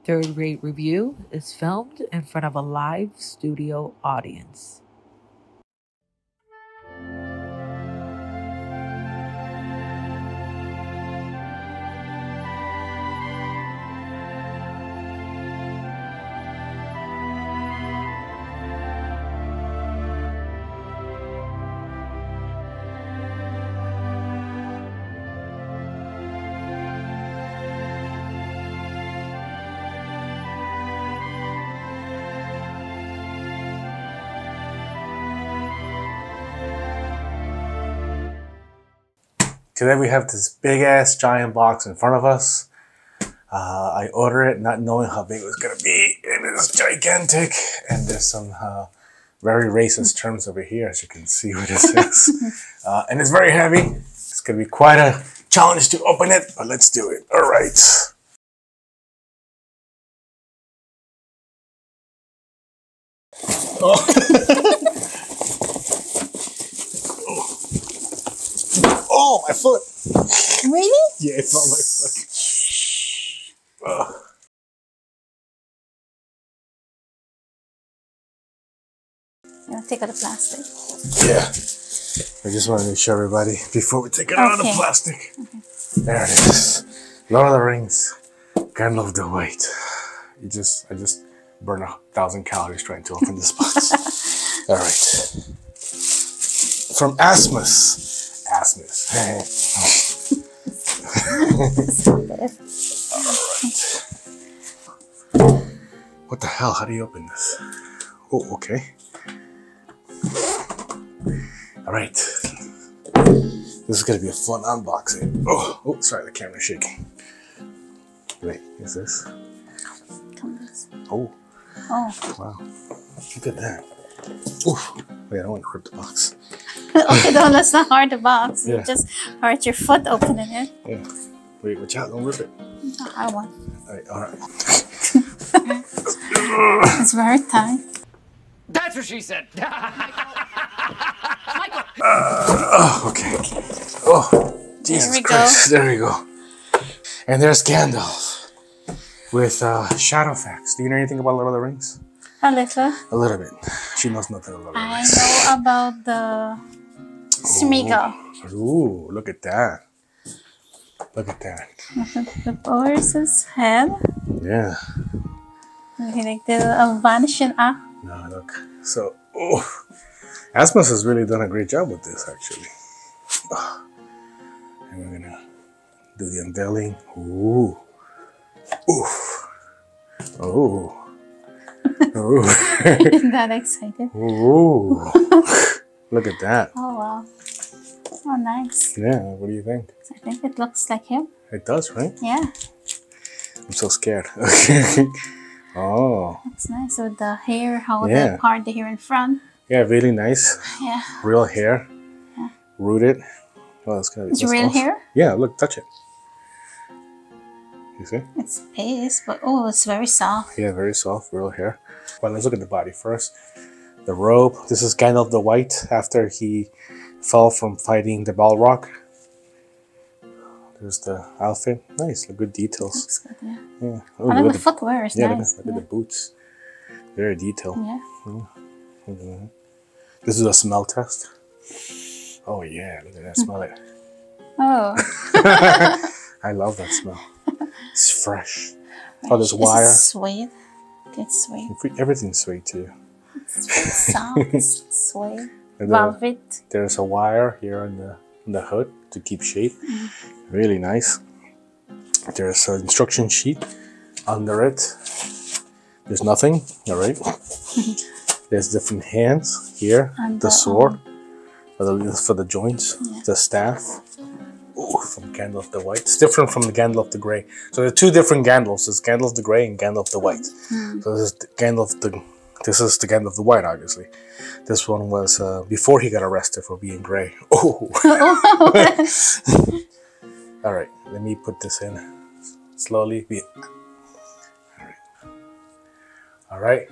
Third Rate Review is filmed in front of a live studio audience. Today we have this big ass giant box in front of us. I ordered it not knowing how big it was gonna be. It is gigantic, and there's some very racist terms over here, as you can see what this is. And it's very heavy. It's gonna be quite a challenge to open it, but let's do it. All right. Oh. Oh, my foot! Really? Yeah, it's on my foot. I'll take out the plastic. Yeah. I just want to make sure everybody, before we take it out of the plastic. Okay. There it is. Lord of the Rings, Gandalf the White. I just burned 1,000 calories trying to open this box. All right. From Asmus. Asmus. Alright. What the hell? How do you open this? Oh, okay. Alright. This is gonna be a fun unboxing. Oh, sorry, the camera's shaking. Wait, is this? Oh. Oh. Wow. Look at that. Oof. Wait, I don't want to rip the box. Okay, no, that's not hard to box. Yeah. You just hurt your foot opening it. Yeah. Wait, watch out, don't rip it. No, I won't. Alright. It's very tight. That's what she said. Okay. Oh, Jesus Christ. There we go. And there's Gandalf with Shadowfax. Do you know anything about Lord of the Rings? A little. A little bit. She knows nothing about Lord of the Rings. I know about the Smeagol. Ooh, look at that. Look at that. The horse's head. Yeah. Like the vanishing act. No, look. So, Asmus has really done a great job with this, actually. And we're gonna do the unveiling. Ooh. Ooh. Oh. Ooh. That excited. Ooh. Look at that. Oh, wow. Oh, nice. Yeah, what do you think? I think it looks like him. It does, right? Yeah. I'm so scared. Oh. That's nice. With the hair, how Yeah. the part, the hair in front. Yeah, really nice. Yeah. Real hair. Yeah. Rooted. Oh, that's gonna be. It's real hair? Yeah, look, touch it. You see? It's paste, but oh, it's very soft. Yeah, very soft, real hair. Well, let's look at the body first. The robe. This is Gandalf the White after he fell from fighting the Balrog. There's the outfit. Nice, look, good details. Looks good, yeah. Yeah. Oh, I like the footwear is nice. Look at the boots. Very detailed. Yeah. This is a smell test. Oh yeah, look at that. Smell it. Oh. I love that smell. It's fresh. Oh, there's wire. It's suede. It's suede. Everything's suede too. It's soft. It's suede. Velvet. There's a wire here on the hood to keep shape. Really nice. There's an instruction sheet under it. There's nothing. All right. There's different hands here. And the sword for the joints. Yeah. The staff. Ooh, from Gandalf the White. It's different from the Gandalf the Grey. So there are two different Gandalfs. There's Gandalf the Grey and Gandalf the White. So this is the Gandalf the White, obviously. This one was before he got arrested for being grey. Oh. All right, let me put this in slowly. All right.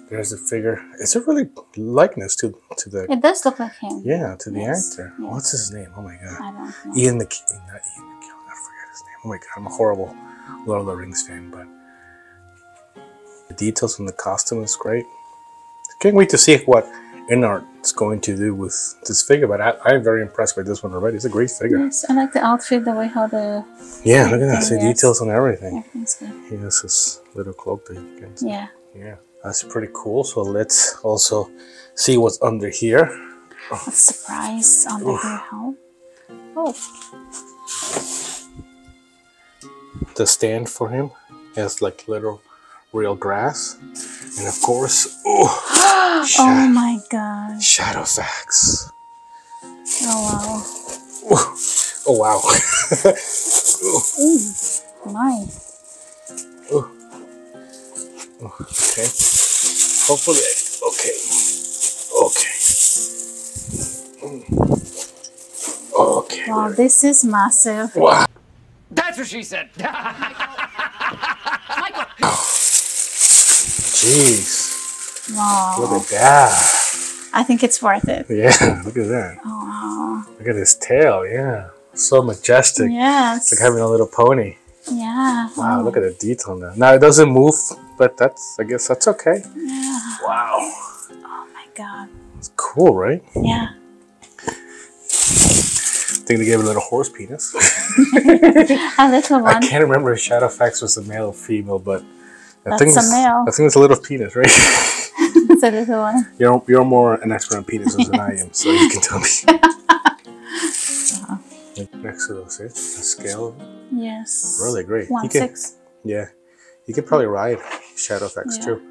There's the figure. It's a really likeness to the. It does look like him. Yeah, to the actor. Yes. What's his name? Oh my god. I don't know. Not Ian McKellen. I forget his name. Oh my god, I'm a horrible Lord of the Rings fan, but details on the costume is great. Can't wait to see what INART is going to do with this figure, but I'm very impressed with this one already. It's a great figure. Yes, I like the outfit, the way how the... Yeah, look at that. See details on everything. Everything's good. He has his little cloak that you can see. Yeah. Yeah, that's pretty cool. So let's also see what's under here. A surprise under here, how? Oh. The stand for him has like little real grass. And of course, Oh my god. Shadowfax. Oh wow. Oh wow. Ooh, my. Okay. Hopefully, okay. Okay. Wow, this is massive. Wow. That's what she said. Jeez. Wow. Look at that. I think it's worth it. Yeah, look at that. Oh wow. Look at his tail, yeah. So majestic. Yes. It's like having a little pony. Yeah. Wow, look at the detail now. Now it doesn't move, but I guess that's okay. Yeah. Wow. Oh my god. It's cool, right? Yeah. I think they gave it a little horse penis. A little one. I can't remember if Shadowfax was a male or female, but I That's think a male. I think it's a little penis, right? It's a little one. You're more an expert on penises than I am, so you can tell me. Next to those, a scale. Yes. Really great. 1/6. Yeah, you could probably ride Shadowfax too.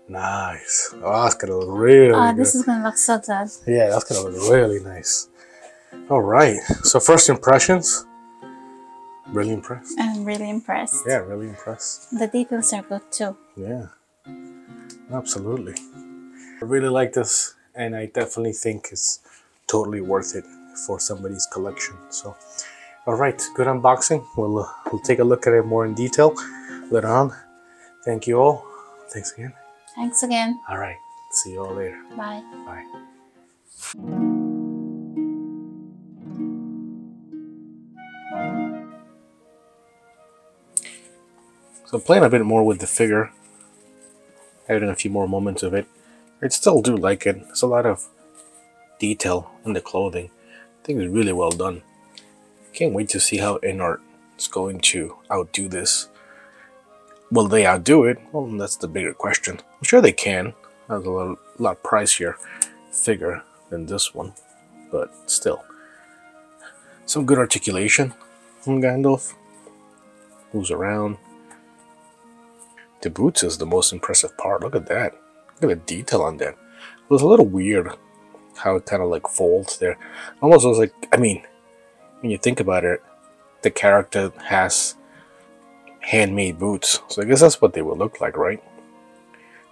Nice. Oh, that's gonna look really good. This is gonna look so good. Yeah, that's gonna look really nice. All right. So first impressions. Really impressed. I'm really impressed. Yeah, really impressed. The details are good too. Yeah, absolutely. I really like this, and I definitely think it's totally worth it for somebody's collection. So, all right, good unboxing. We'll take a look at it more in detail later on. Thank you all. Thanks again. Thanks again. All right, see you all later. Bye. Bye. So playing a bit more with the figure, adding a few more moments of it. I still do like it. There's a lot of detail in the clothing. I think it's really well done. Can't wait to see how INART is going to outdo this. Will they outdo it? Well, that's the bigger question. I'm sure they can. That's a lot pricier figure than this one, but still. Some good articulation from Gandalf. Moves around. The boots is the most impressive part. Look at that. Look at the detail on that. It was a little weird how it kind of like folds there. Almost looks like, I mean, when you think about it, the character has handmade boots. So I guess that's what they would look like, right?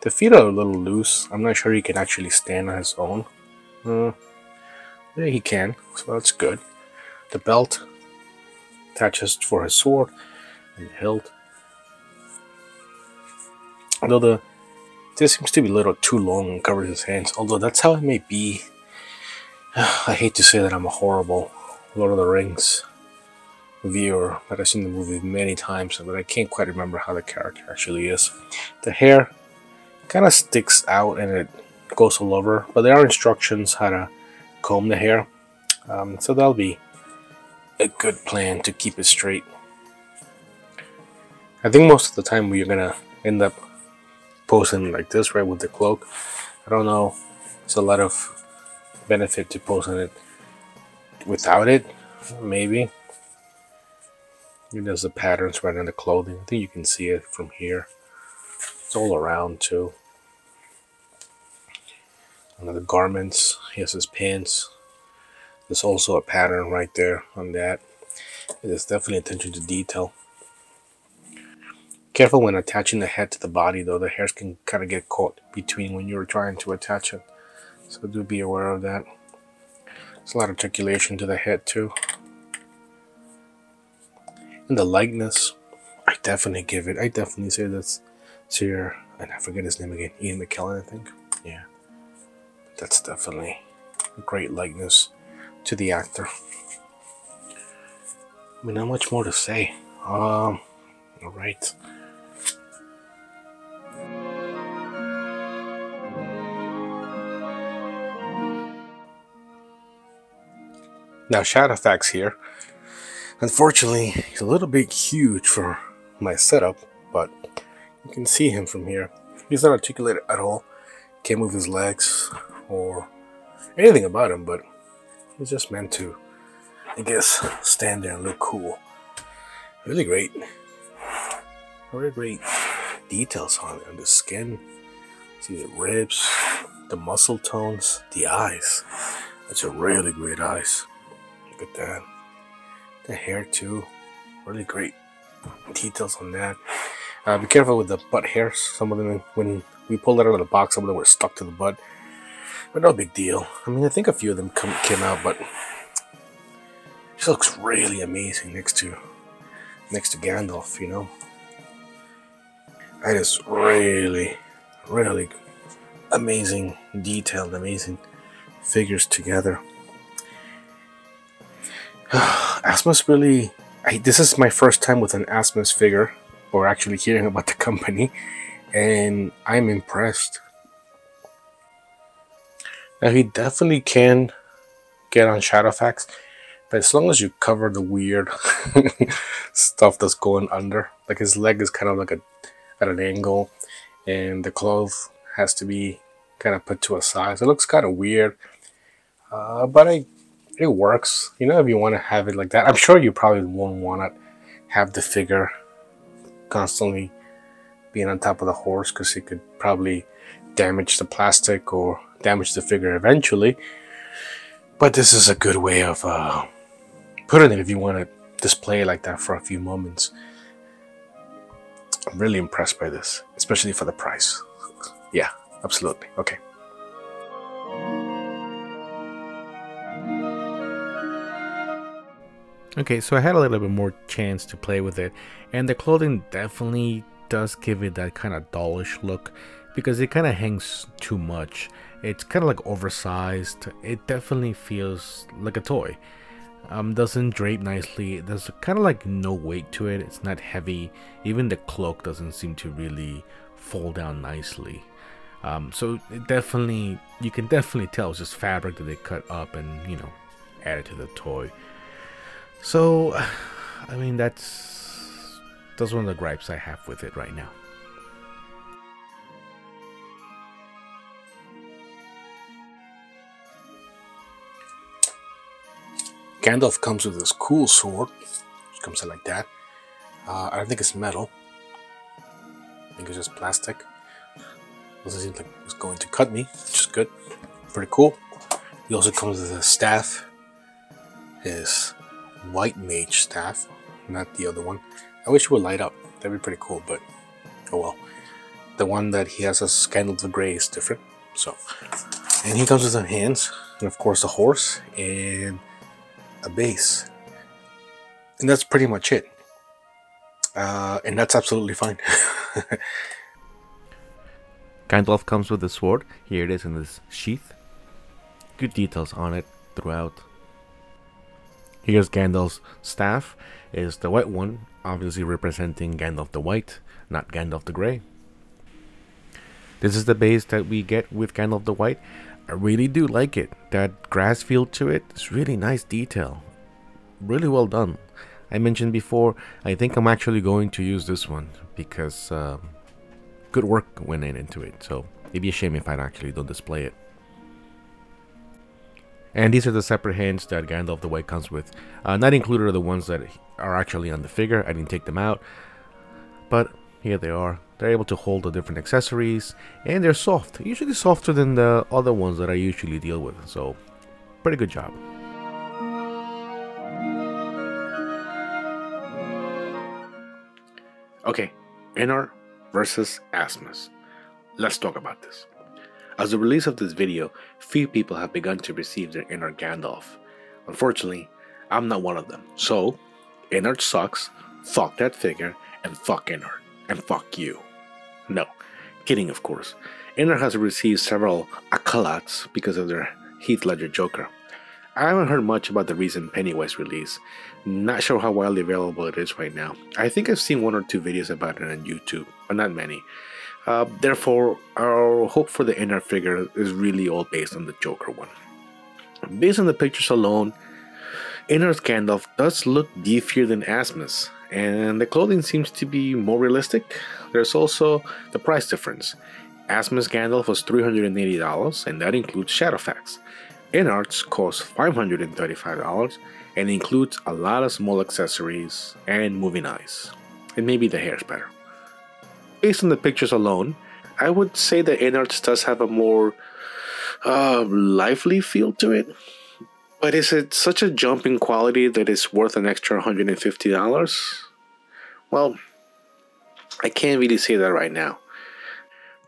The feet are a little loose. I'm not sure he can actually stand on his own. Yeah, he can, so that's good. The belt attaches for his sword and the hilt. Although this seems to be a little too long and covers his hands. Although that's how it may be. I hate to say that I'm a horrible Lord of the Rings viewer, but I've seen the movie many times, but I can't quite remember how the character actually is. The hair kind of sticks out and it goes all over, but there are instructions how to comb the hair, so that'll be a good plan to keep it straight. I think most of the time we're gonna end up posing like this, right, with the cloak. I don't know, there's a lot of benefit to posing it without it, maybe. There's the patterns right on the clothing. I think you can see it from here. It's all around too. On the garments, he has his pants. There's also a pattern right there on that. There's definitely attention to detail. Careful when attaching the head to the body though. The hairs can kind of get caught between when you're trying to attach it. So do be aware of that. There's a lot of articulation to the head too. And the likeness, I definitely say that's Sir, and I forget his name again, Ian McKellen, I think. Yeah. That's definitely a great likeness to the actor. I mean, not much more to say. Alright. Now Shadowfax here. Unfortunately, he's a little bit huge for my setup, but you can see him from here. He's not articulated at all. Can't move his legs or anything about him, but he's just meant to, I guess, stand there and look cool. Really great. Really great details on the skin. See the ribs, the muscle tones, the eyes. That's a really great eyes. Look at that. The hair too. Really great details on that. Be careful with the butt hairs. Some of them, when we pulled it out of the box, some of them were stuck to the butt. But no big deal. I mean, I think a few of them came out, but she looks really amazing next to Gandalf, you know. That is really, really amazing, detailed, amazing figures together. Asmus really... this is my first time with an Asmus figure, or actually hearing about the company, and I'm impressed. Now he definitely can get on Shadowfax, but as long as you cover the weird stuff that's going under, like his leg is kind of like at an angle, and the clothes has to be kind of put to a side. So it looks kind of weird, but it works. You know, if you want to have it like that, I'm sure you probably won't want to have the figure constantly being on top of the horse, because it could probably damage the plastic or damage the figure eventually. But this is a good way of putting it if you want to display it like that for a few moments. I'm really impressed by this, especially for the price. Yeah, absolutely. Okay. Okay, so I had a little bit more chance to play with it, and the clothing definitely does give it that kind of dollish look, because it kind of hangs too much. It's kind of like oversized. It definitely feels like a toy. Doesn't drape nicely. There's kind of like no weight to it. It's not heavy. Even the cloak doesn't seem to really fold down nicely. So it definitely, you can definitely tell it's just fabric that they cut up and, you know, added to the toy. So, I mean, that's one of the gripes I have with it right now. Gandalf comes with this cool sword. It comes in like that. I don't think it's metal. I think it's just plastic. Doesn't seem like it's going to cut me, which is good. Pretty cool. He also comes with a staff. His white mage staff, not the other one. I wish it would light up. That'd be pretty cool, but oh well. The one that he has as Gandalf the Grey is different. So, and he comes with some hands, and of course a horse and a base, and that's pretty much it. And that's absolutely fine. Gandalf comes with the sword. Here it is in this sheath. Good details on it throughout. Here's Gandalf's staff. Is the white one, obviously representing Gandalf the White, not Gandalf the Grey. This is the base that we get with Gandalf the White. I really do like it. That grass feel to it is really nice detail. Really well done. I mentioned before, I think I'm actually going to use this one because good work went into it. So it'd be a shame if I actually don't display it. And these are the separate hands that Gandalf the White comes with. Not included are the ones that are actually on the figure. I didn't take them out. But here they are. They're able to hold the different accessories. And they're soft. Usually softer than the other ones that I usually deal with. So, pretty good job. Okay, INART Vs Asmus. Let's talk about this. As the release of this video, few people have begun to receive their INART Gandalf. Unfortunately, I'm not one of them. So, INART sucks, fuck that figure, and fuck INART, and fuck you. No, kidding of course. INART has received several accolades because of their Heath Ledger Joker. I haven't heard much about the recent Pennywise release. Not sure how widely available it is right now. I think I've seen 1 or 2 videos about it on YouTube, but not many. Therefore, our hope for the INART figure is really all based on the Joker one. Based on the pictures alone, INART Gandalf does look beefier than Asmus, and the clothing seems to be more realistic. There's also the price difference. Asmus Gandalf was $380, and that includes Shadowfax. INART's cost $535 and includes a lot of small accessories and moving eyes. And maybe the hair's better. Based on the pictures alone, I would say that INART's does have a more lively feel to it. But is it such a jump in quality that it's worth an extra $150? Well, I can't really say that right now.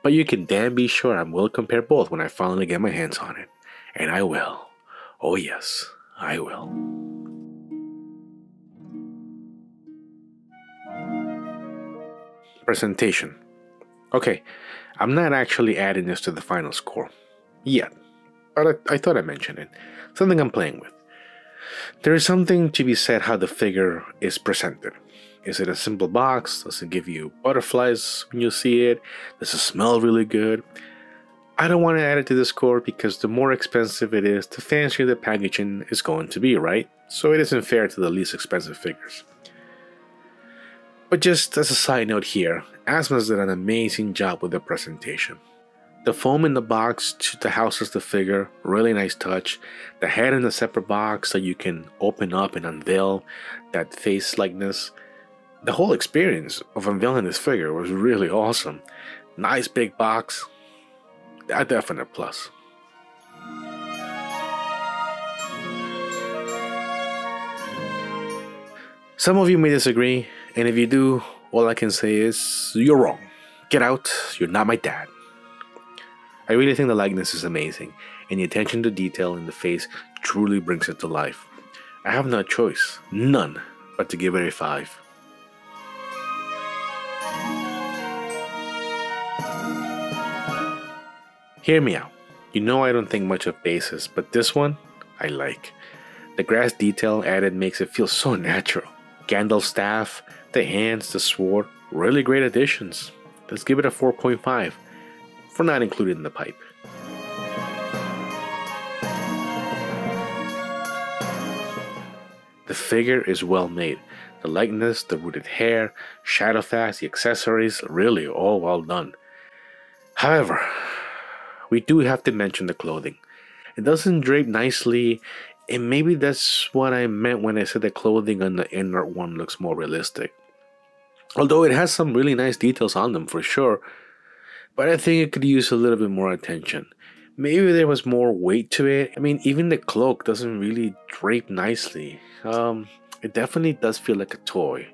But you can damn be sure I will compare both when I finally get my hands on it. And I will. Oh yes, I will. Presentation. Okay, I'm not actually adding this to the final score yet, but I thought I'd mention it. Something I'm playing with. There is something to be said how the figure is presented. Is it a simple box? Does it give you butterflies when you see it? Does it smell really good? I don't want to add it to the score because the more expensive it is, the fancier the packaging is going to be, right? So it isn't fair to the least expensive figures. But just as a side note here, Asmus did an amazing job with the presentation. The foam in the box to houses the figure, really nice touch. The head in a separate box that you can open up and unveil that face likeness. The whole experience of unveiling this figure was really awesome. Nice big box. A definite plus. Some of you may disagree, and if you do, all I can say is you're wrong. Get out, you're not my dad. I really think the likeness is amazing, and the attention to detail in the face truly brings it to life. I have no choice, none, but to give it a 5. Hear me out. You know I don't think much of bases, but this one, I like. The grass detail added makes it feel so natural. Gandalf's staff, the hands, the sword, really great additions. Let's give it a 4.5, for not including the pipe. The figure is well made. The likeness, the rooted hair, Shadowfax, the accessories, really all well done. However, we do have to mention the clothing. It doesn't drape nicely, and maybe that's what I meant when I said the clothing on the INART one looks more realistic. Although it has some really nice details on them for sure, but I think it could use a little bit more attention. Maybe there was more weight to it. I mean, even the cloak doesn't really drape nicely. It definitely does feel like a toy.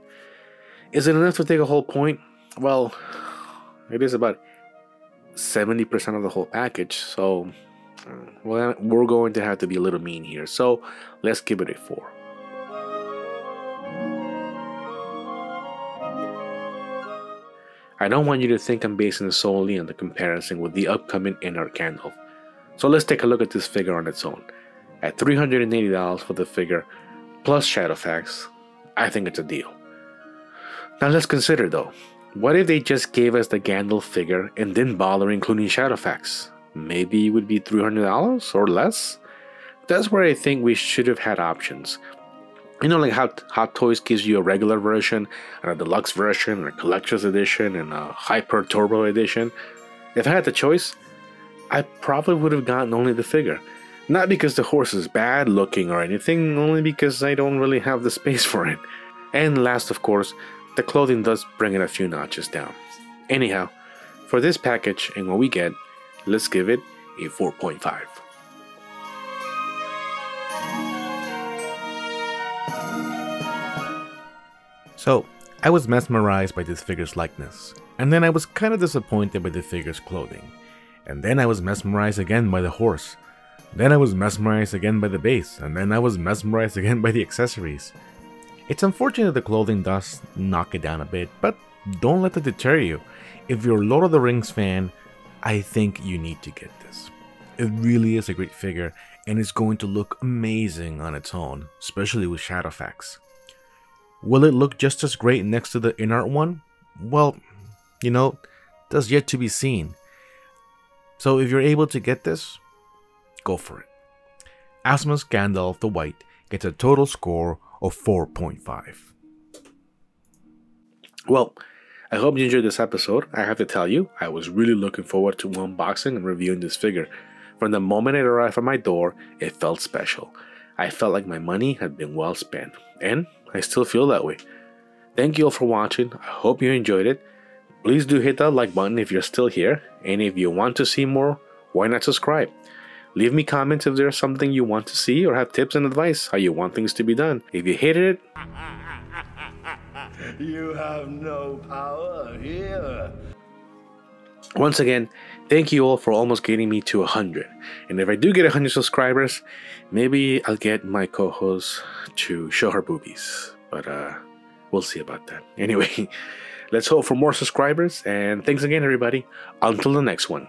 Is it enough to take a whole point? Well, it is about 70% of the whole package, so well, we're going to have to be a little mean here, so let's give it a 4. I don't want you to think I'm basing it solely on the comparison with the upcoming INART Gandalf, so let's take a look at this figure on its own. At $380 for the figure plus Shadowfax, I think it's a deal. Now let's consider though, what if they just gave us the Gandalf figure and didn't bother including Shadowfax? Maybe it would be $300 or less? That's where I think we should have had options. You know, like how Hot Toys gives you a regular version, and a deluxe version, and a collector's edition, and a hyper turbo edition. If I had the choice, I probably would have gotten only the figure. Not because the horse is bad looking or anything, only because I don't really have the space for it. And last, of course, the clothing does bring it a few notches down. Anyhow, for this package and what we get, let's give it a 4.5. So, I was mesmerized by this figure's likeness, and then I was kind of disappointed by the figure's clothing, and then I was mesmerized again by the horse, then I was mesmerized again by the base, and then I was mesmerized again by the accessories. It's unfortunate the clothing does knock it down a bit, but don't let that deter you. If you're a Lord of the Rings fan, I think you need to get this. It really is a great figure, and it's going to look amazing on its own, especially with Shadowfax. Will it look just as great next to the INART one? Well, you know, that's yet to be seen. So if you're able to get this, go for it. Asmus Gandalf the White gets a total score of 4.5. Well, I hope you enjoyed this episode. I have to tell you, I was really looking forward to unboxing and reviewing this figure. From the moment it arrived at my door, it felt special. I felt like my money had been well spent, and I still feel that way. Thank you all for watching. I hope you enjoyed it. Please do hit that like button if you're still here, and if you want to see more, why not subscribe? Leave me comments if there's something you want to see or have tips and advice how you want things to be done. If you hated it, you have no power here. Once again, thank you all for almost getting me to 100. And if I do get 100 subscribers, maybe I'll get my co-host to show her boobies. But we'll see about that. Anyway, let's hope for more subscribers. And thanks again, everybody. Until the next one.